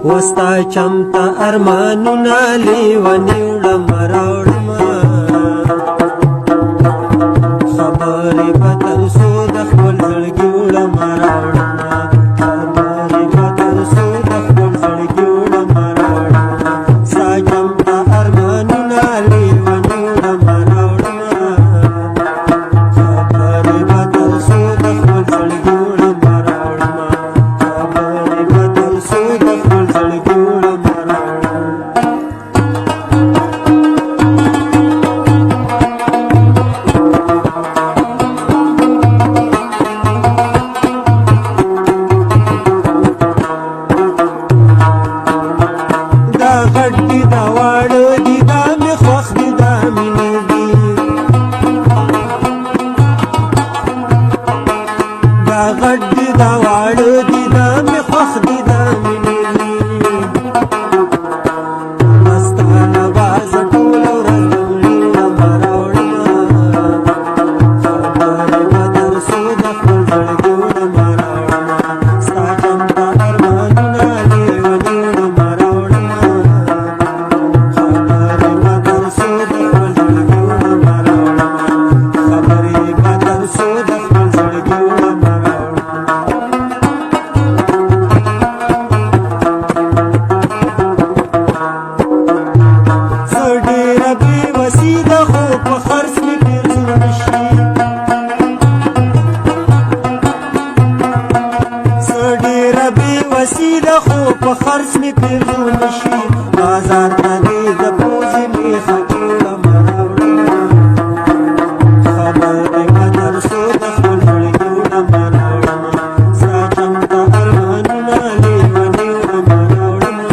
وستا چمته ارمانونه لیوني وړم راوړمه خبرې به تر څو د خپل زړګي وړم راوړمه خبرې به تر څو د خپل زړګي وړم راوړمه ستا چمته ارمانونه لیوني وړم راوړمه خبرې به تر څو د خپل زړګي وړم راوړمه خبرې به تر څو د خپل زړګي وړم راوړمه دا غټ دي دا واړه دي دا مې خوښ دي دا مینې دي دا غټ دي دا واړه دي دا مې خوښ دي دا مینې دي مستانه بازه ټوله ورځ دمړي وړم راوړمه خبرې به تر څو د خپل زړګي وړم راوړمه ستا چمته ارمانونه لیوني وړم راوړمه خبرې به تر څو د خپل زړګي وړم راوړمه خبرې به تر څو د خپل زړګي وړم راوړمه زه ډېره بې وسي ده خو په خرڅ مې ډېر زړه شي زه ډېره بې وسي ده خو په خرڅ مې ډېر زړه شي بازار ته دې د پوزې میخه کړم راوړمه خبرې به تر څو د خپل زړګي وړم راوړمه ستا چمته ارمانونه لیوني وړم راوړمه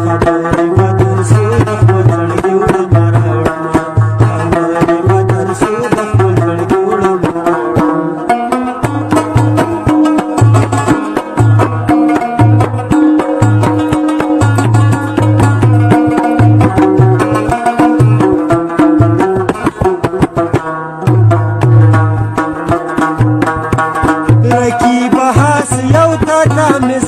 خبرې به تر څو د خپل زړګي وړم راوړمه خبرې به تر څو د خپل زړګي وړم راوړمه رقیب هاس یو تا مې